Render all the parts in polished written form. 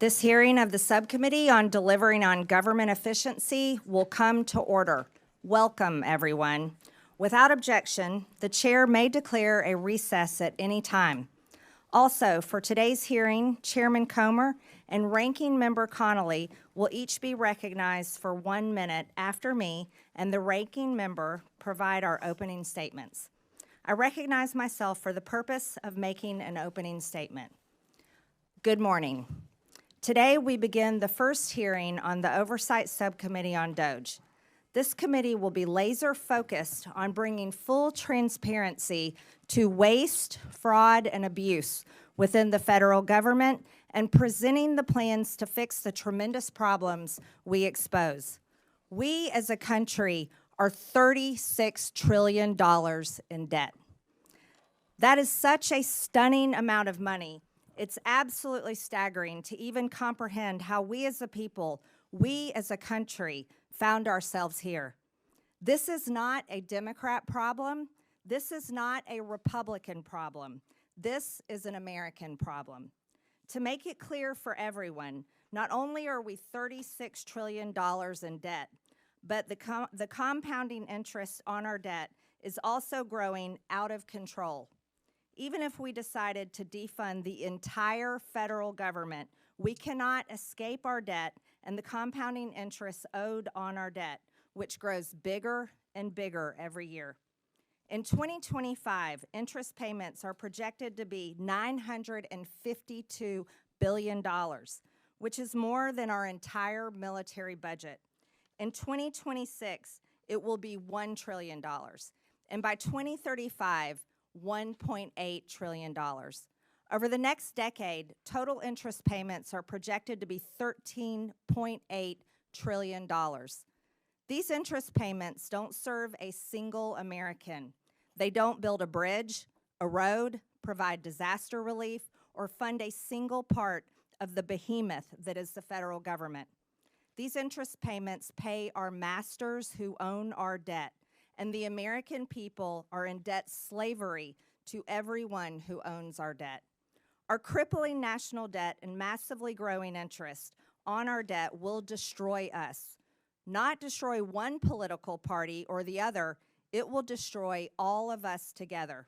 This hearing of the Subcommittee on Delivering on Government Efficiency will come to order. Welcome, everyone. Without objection, the chair may declare a recess at any time. Also, for today's hearing, Chairman Comer and Ranking Member Connolly will each be recognized for 1 minute after me and the Ranking Member provide our opening statements. I recognize myself for the purpose of making an opening statement. Good morning. Today, we begin the first hearing on the Oversight Subcommittee on DOGE. This committee will be laser focused on bringing full transparency to waste, fraud, and abuse within the federal government and presenting the plans to fix the tremendous problems we expose. We as a country are $36 trillion in debt. That is such a stunning amount of money. It's absolutely staggering to even comprehend how we as a people, we as a country, found ourselves here. This is not a Democrat problem. This is not a Republican problem. This is an American problem. To make it clear for everyone, not only are we $36 trillion in debt, but the compounding interest on our debt is also growing out of control. Even if we decided to defund the entire federal government, we cannot escape our debt and the compounding interest owed on our debt, which grows bigger and bigger every year. In 2025, interest payments are projected to be $952 billion, which is more than our entire military budget. In 2026, it will be $1 trillion, and by 2035, $1.8 trillion. Over the next decade, total interest payments are projected to be $13.8 trillion. These interest payments don't serve a single American. They don't build a bridge, a road, provide disaster relief, or fund a single part of the behemoth that is the federal government. These interest payments pay our masters who own our debt, and the American people are in debt slavery to everyone who owns our debt. Our crippling national debt and massively growing interest on our debt will destroy us. Not destroy one political party or the other, it will destroy all of us together.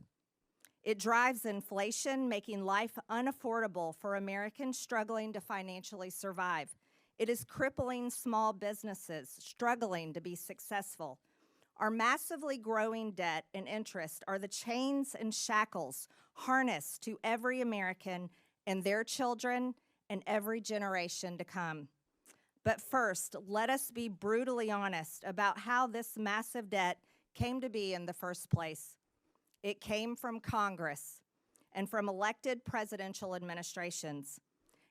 It drives inflation, making life unaffordable for Americans struggling to financially survive. It is crippling small businesses struggling to be successful. Our massively growing debt and interest are the chains and shackles harnessed to every American and their children and every generation to come. But first, let us be brutally honest about how this massive debt came to be in the first place. It came from Congress and from elected presidential administrations.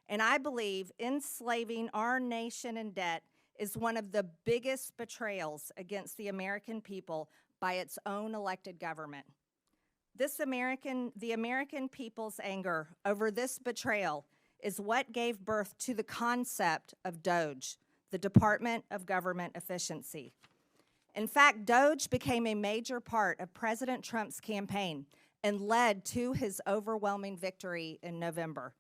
And I believe enslaving our nation in debt is one of the biggest betrayals against the American people by its own elected government. The American people's anger over this betrayal is what gave birth to the concept of DOGE, the Department of Government Efficiency. In fact, DOGE became a major part of President Trump's campaign and led to his overwhelming victory in November.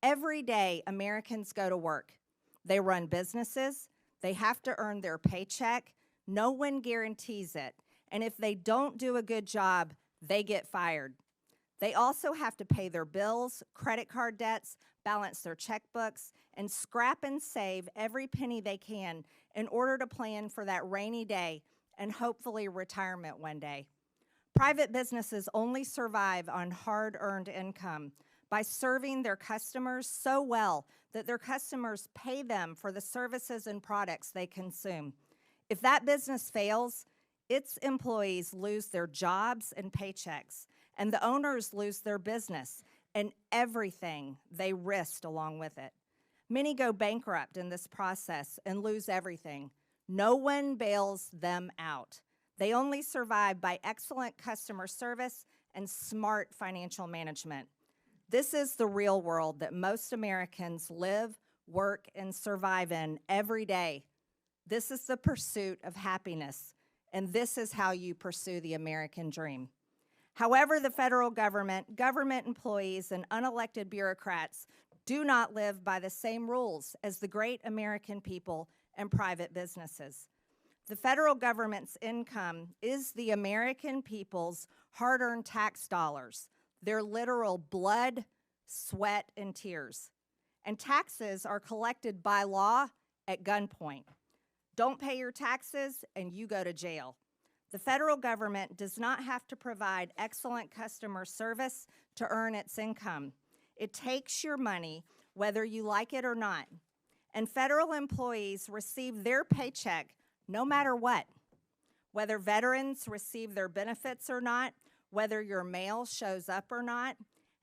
Every day, Americans go to work. They run businesses. They have to earn their paycheck. No one guarantees it. And if they don't do a good job, they get fired. They also have to pay their bills, credit card debts, balance their checkbooks, and scrap and save every penny they can in order to plan for that rainy day and hopefully retirement one day. Private businesses only survive on hard-earned income by serving their customers so well that their customers pay them for the services and products they consume. If that business fails, its employees lose their jobs and paychecks, and the owners lose their business and everything they risked along with it. Many go bankrupt in this process and lose everything. No one bails them out. They only survive by excellent customer service and smart financial management. This is the real world that most Americans live, work, and survive in every day. This is the pursuit of happiness, and this is how you pursue the American dream. However, the federal government, government employees, and unelected bureaucrats do not live by the same rules as the great American people and private businesses. The federal government's income is the American people's hard-earned tax dollars, their literal blood, sweat, and tears. And taxes are collected by law at gunpoint. Don't pay your taxes and you go to jail. The federal government does not have to provide excellent customer service to earn its income. It takes your money whether you like it or not. And federal employees receive their paycheck no matter what. Whether veterans receive their benefits or not, whether your mail shows up or not,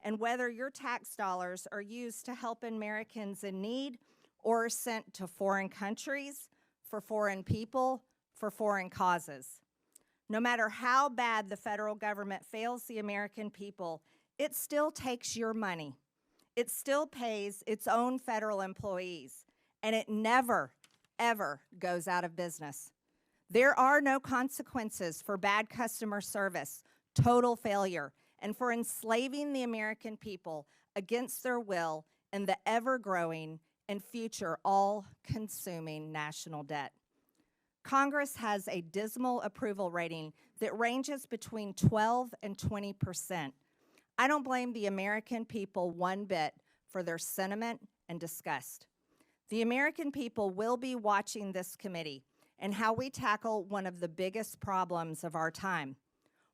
and whether your tax dollars are used to help Americans in need or are sent to foreign countries, for foreign people, for foreign causes. No matter how bad the federal government fails the American people, it still takes your money. It still pays its own federal employees, and it never, ever goes out of business. There are no consequences for bad customer service, total failure, and for enslaving the American people against their will in the ever-growing and future all-consuming national debt. Congress has a dismal approval rating that ranges between 12 and 20%. I don't blame the American people one bit for their sentiment and disgust. The American people will be watching this committee and how we tackle one of the biggest problems of our time.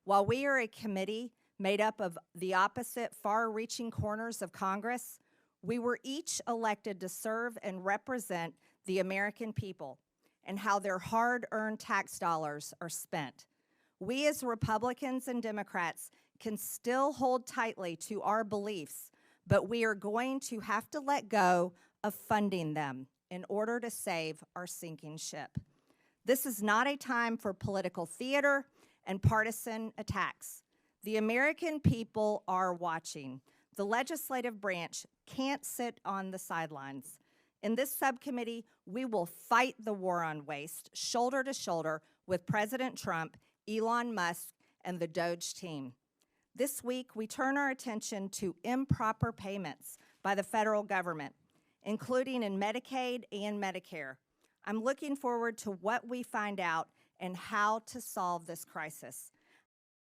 While we are a committee made up of the opposite far-reaching corners of Congress, we were each elected to serve and represent the American people and how their hard-earned tax dollars are spent. We as Republicans and Democrats can still hold tightly to our beliefs, but we are going to have to let go of funding them in order to save our sinking ship. This is not a time for political theater and partisan attacks. The American people are watching. The legislative branch can't sit on the sidelines. In this subcommittee, we will fight the war on waste, shoulder to shoulder with President Trump, Elon Musk, and the DOGE team. This week, we turn our attention to improper payments by the federal government, including in Medicaid and Medicare. I'm looking forward to what we find out and how to solve this crisis.